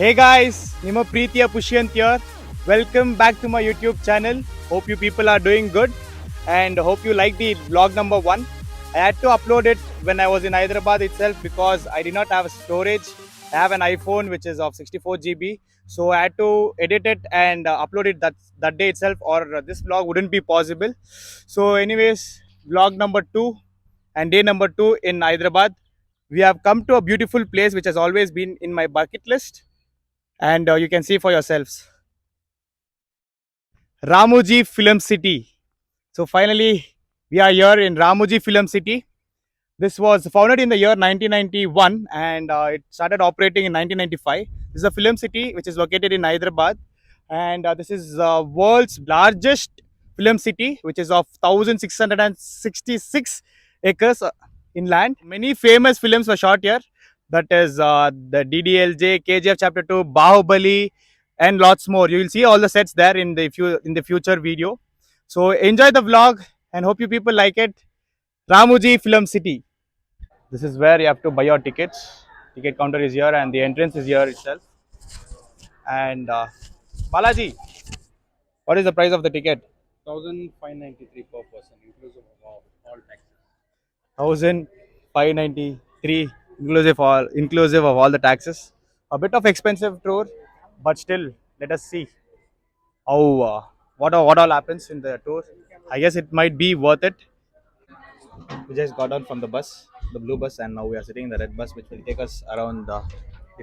Hey guys, Nima Preetiya Pushyant here. Welcome back to my YouTube channel. Hope you people are doing good and hope you like the vlog number 1. I had to upload it when I was in Hyderabad itself because I did not have storage. I have an iPhone which is of 64 GB, so I had to edit it and upload it that day itself, or this vlog wouldn't be possible. So, anyways, vlog number 2 and day number 2 in Hyderabad. We have come to a beautiful place which has always been in my bucket list, and you can see for yourselves. Ramoji Film City. So finally, we are here in Ramoji Film City. This was founded in the year 1991 and it started operating in 1995. This is a film city which is located in Hyderabad, and this is the world's largest film city, which is of 1,666 acres in land. Many famous films were shot here. That is the DDLJ, KGF Chapter 2, Bahubali, and lots more. You will see all the sets there in the future video. So enjoy the vlog and hope you people like it. Ramoji Film City. This is where you have to buy your tickets. Ticket counter is here and the entrance is here itself. And Balaji, what is the price of the ticket? 1,593 per person, inclusive of all taxes. 1,593 inclusive of all the taxes. A bit of expensive tour, but still, let us see how what all happens in the tour. I guess it might be worth it. We just got on from the bus, the blue bus, and now we are sitting in the red bus, which will take us around the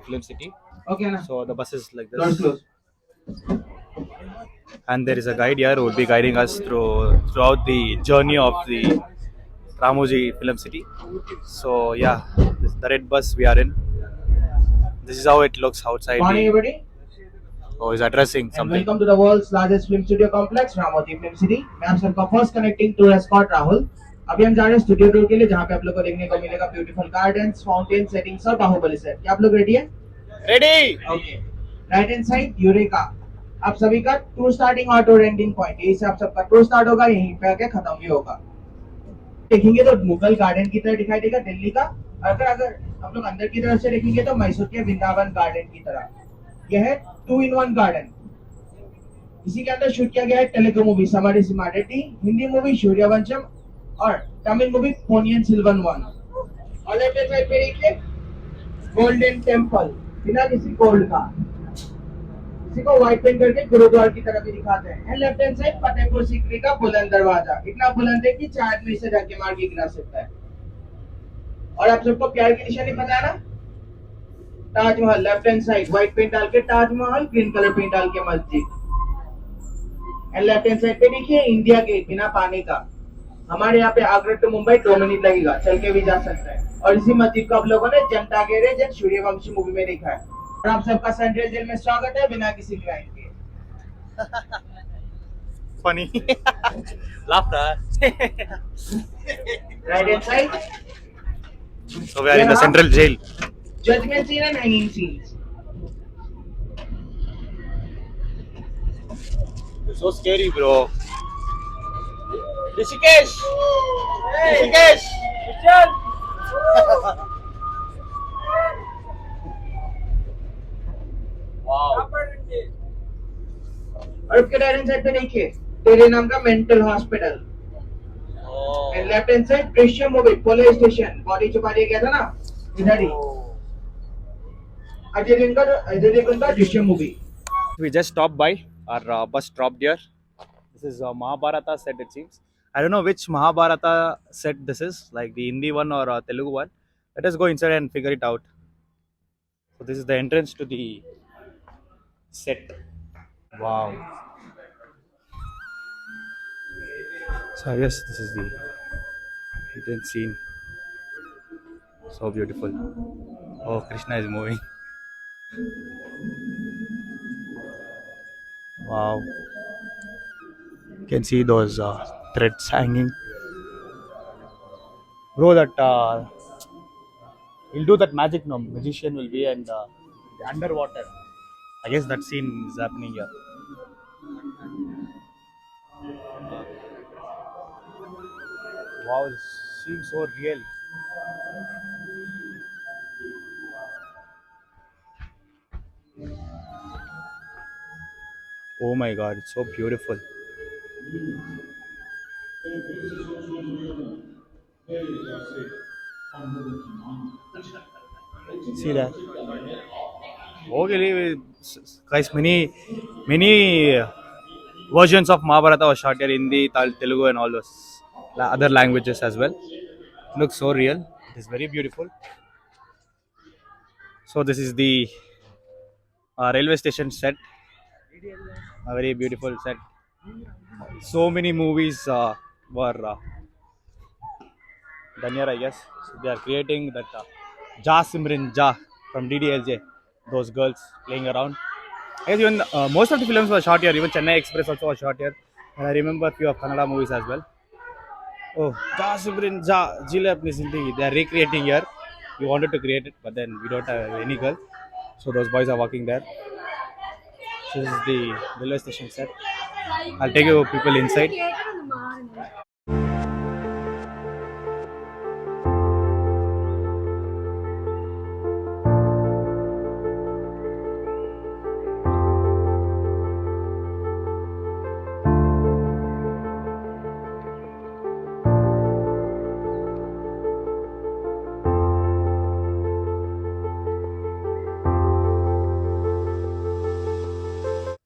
film city. Okay, na. So the bus is like Doors this, close. and there is a guide here who will be guiding us throughout the journey of the Ramoji Film City. So yeah, this is the red bus we are in. This is how it looks outside. Morning, everybody, Oh, he's addressing and something. welcome to the world's largest film studio complex, Ramoji Film City. मैं आप सबका first connecting tour escort Rahul. अभी हम जा रहे हैं studio tour के लिए, जहाँ पे आप लोग को देखने को मिलेगा ब्यूटीफुल गार्डन्स, फाउंटेन सेटिंग्स और बाहुबली सेट. क्या आप लोग रेडी हैं? Ready? Okay. Right hand side eureka. आप सभी का टूर स्टार्टिंग और टूर एंडिंग पॉइंट, यही से आप सबका टूर स्टार्ट होगा, यहीं पे आके खत्म भी होगा. देखेंगे तो मुगल गार्डन की तरह दिखाई देगा दिल्ली का. अगर अगर हम लोग अंदर की तरफ से देखेंगे तो मैसूर के वृंदावन गार्डन की तरह. यह है 2 in 1 गार्डन. इसी के अंदर शूट किया गया है तेलुगु मूवी समारी सिमाडेटी, हिंदी मूवी सूर्यवंशम और तमिल मूवी पोनियन सिल्वन वन. और लेफ्ट हैंड साइड पे देखिए गोल्डन टेम्पल, बिना किसी गोल्ड का, इसी को व्हाइट पेंट करके गुरुद्वार की तरफ भी दिखाते हैं. And left hand side Fatehpur Sikri का बुलंद दरवाजा, इतना बुलंद है कि 4 आदमी से धक्के मार के गिरा सकता है. और आप सबको प्यार की निशानी पता है ना? Taj Mahal. Left hand side white paint डाल के ताजमहल, ग्रीन कलर पेंट डाल के मस्जिद. एंड लेफ्ट हैंड साइड पे देखिए इंडिया गेट, बिना पानी का. हमारे यहाँ पे आगरा टू मुंबई 2 मिनट लगेगा, चल के भी जा सकता है. और इसी मस्जिद को आप लोगों ने जनता गैरेज एंड सूर्यवंशी मूवी में देखा है. और आप सबका सेंट्रल जेल में स्वागत है, बिना किसी क्राइम के. Funny. Laughter. Right hand side So we are in the central jail. Judgement scene and hanging scenes. It's so scary, bro. Rishikesh! Rishikesh! Christian! Wow. और उसके राइट हैंड साइड पे देखिए तेरे नाम का mental hospital. Oh. And left hand side Drishyam movie police station, body छुपा दिया गया था ना, इधर ही. अजय देवगन का Drishyam movie. We just stopped by. Our bus stopped here. This is Mahabharata set, it seems. I don't know which Mahabharata set this is, like the Hindi one or Telugu one. Let us go inside and figure it out. So this is the entrance to the set. Wow. So yes, this is the hidden scene. So beautiful. Oh, Krishna is moving. Wow. You can see those threads hanging. Bro, that he'll do that magic now. Magician will be and the underwater. I guess that scene is happening here. Wow, this seems so real. Oh my god, it's so beautiful. See that? Okay, guys, many versions of Mahabharata was shot here, Hindi, Telugu, and all those other languages as well. Looks so real. It is very beautiful. So this is the railway station set. A very beautiful set. So many movies were done here, I guess. So they are creating that Ja Simrin Ja from DDLJ. Those girls playing around. I guess even most of the films were shot here. Even Chennai Express also was shot here. And I remember a few of Kannada movies as well. Oh, Ja Simrin Ja Jile Apni Zindagi. They are recreating here. We wanted to create it, but then we don't have any girl. So those boys are working there. So this is the railway station set. I'll take you people inside.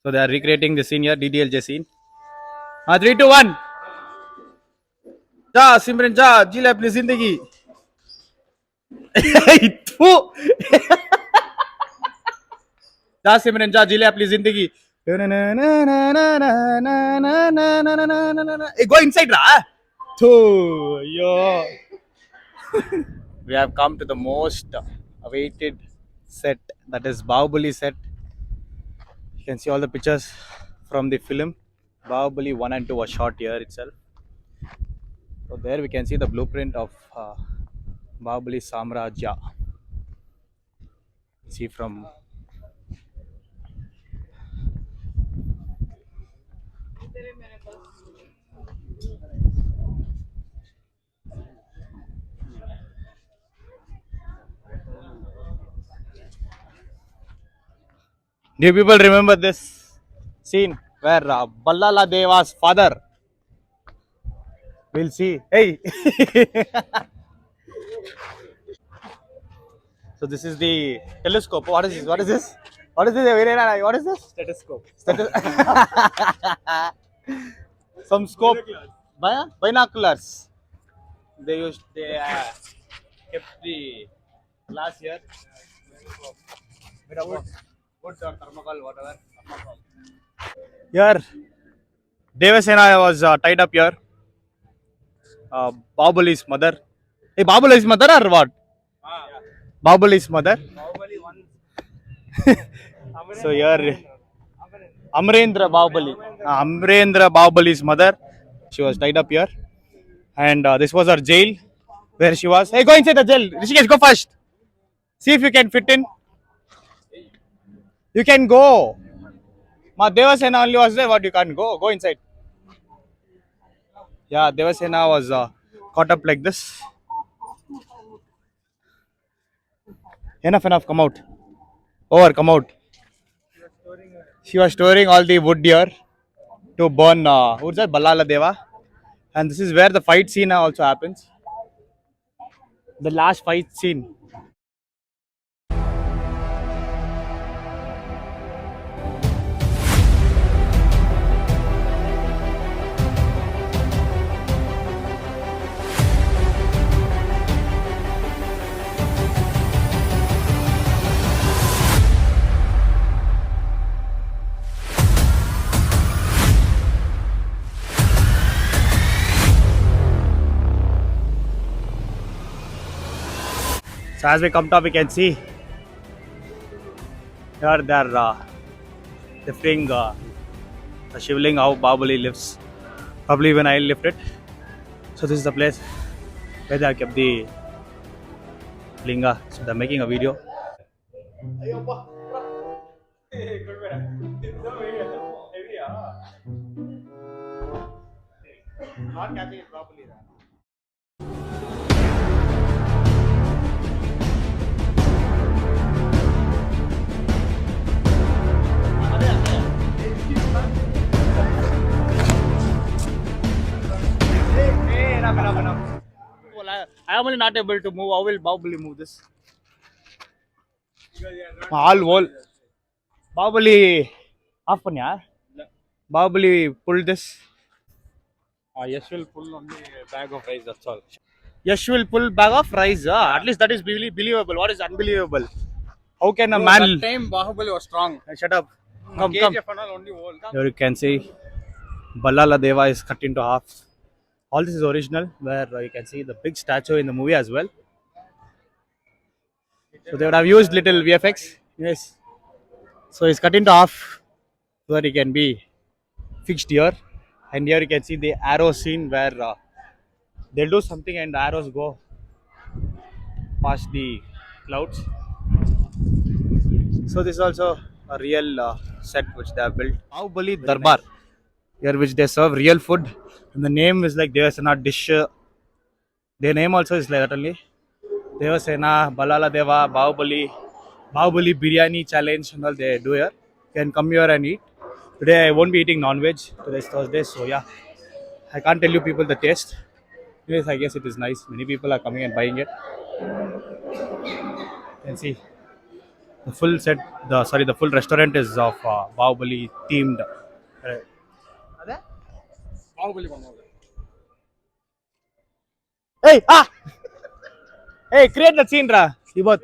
So they are recreating the scene here, DDLJ scene. 3, 2, 1. जा सिमरन जा जी ले अपनी जिंदगी इत्थु जा सिमरन जा जी ले अपनी जिंदगी go inside ra to yo we have come to the most awaited set, that is Bahubali set. You can see all the pictures from the film. Bahubali 1 and 2 was shot here itself. So there we can see the blueprint of Bahubali Samrajya. See from do you people remember this scene where Ballala Deva's father will see? Hey! So this is the telescope. What is this? What is this? What is this? What is this? Stethoscope. Some scope. Binoculars. They kept the glass here. Bit of wood or thermocol, whatever. Here, Devasena was tied up here. Bahubali's mother. Hey, Bahubali's mother or what? Bahubali's mother. So here, Amrendra Bahubali. Amrendra Bahubali's mother. She was tied up here. And this was her jail where she was. Hey, go inside the jail. Rishikesh, go first. See if you can fit in. You can go. Ma Devasena only was there, but you can't go. Go inside. Yeah, Devasena was caught up like this. Enough, enough, come out. Over, come out. She was storing all the wood here to burn, who's that? Ballala Deva. And this is where the fight scene also happens. The last fight scene. So as we come top, we can see here they are lifting the shivling how Bahubali lives. Probably when I lift it. So this is the place where they have kept the linga. So they're making a video. Not catching it properly. Ramali not able to move. How will Bahubali move this? All wall. Bahubali off panya. Bahubali pulled this. Yes, will pull only a bag of rice. That's all. Yash will pull bag of rice. At least that is believable. What is unbelievable? How can a Bro, man? that time Bahubali was strong. Shut up. Come, come. KGF and all only old. Here you can see Ballala Deva is cut into half. All this is original, where you can see the big statue in the movie as well. So they would have used little VFX. Yes. So it's cut into half, so that it can be fixed here. And here you can see the arrow scene where they'll do something and the arrows go past the clouds. So this is also a real set which they have built. Bahubali Darbar, here which they serve real food. And the name is like Devasena dish. Their name also is like that only. Devasena, Balala Deva, Bahubali Biryani Challenge and all they do here. You can come here and eat. Today I won't be eating non-veg. Today is Thursday, so yeah. I can't tell you people the taste. Yes, I guess it is nice. Many people are coming and buying it. You can see the full set. The full restaurant is of Bahubali themed. Bahubali one more. Hey, hey, create the scene, ra. You both.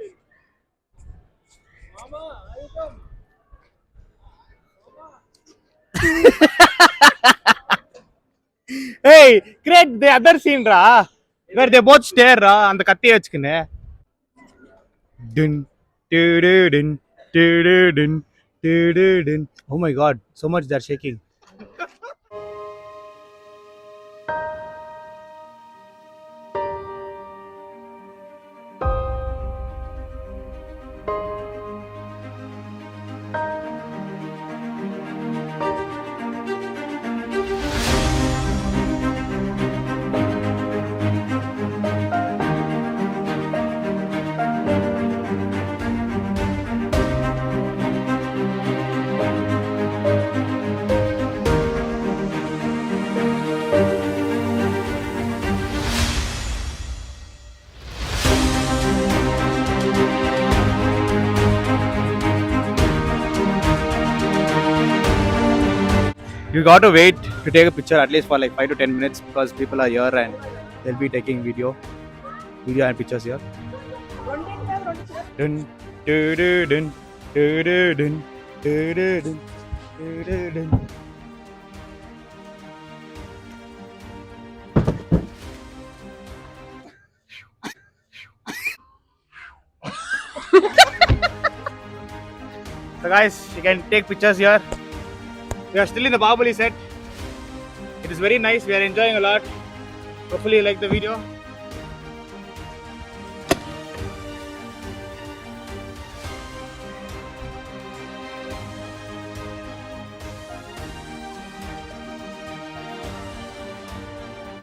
Hey, create the other scene, ra. Where they both stare, ra, and the katti vechukune. Dun, dun, dun, dun, dun, dun, dun, dun. Oh my god, so much they're shaking. You got to wait to take a picture at least for like 5 to 10 minutes because people are here and they'll be taking video and pictures here. Dun, dun, dun, dun, dun, dun, dun, dun, dun, dun, dun. So guys, you can take pictures here. We are still in the Bahubali set. It is very nice. We are enjoying a lot. Hopefully you like the video.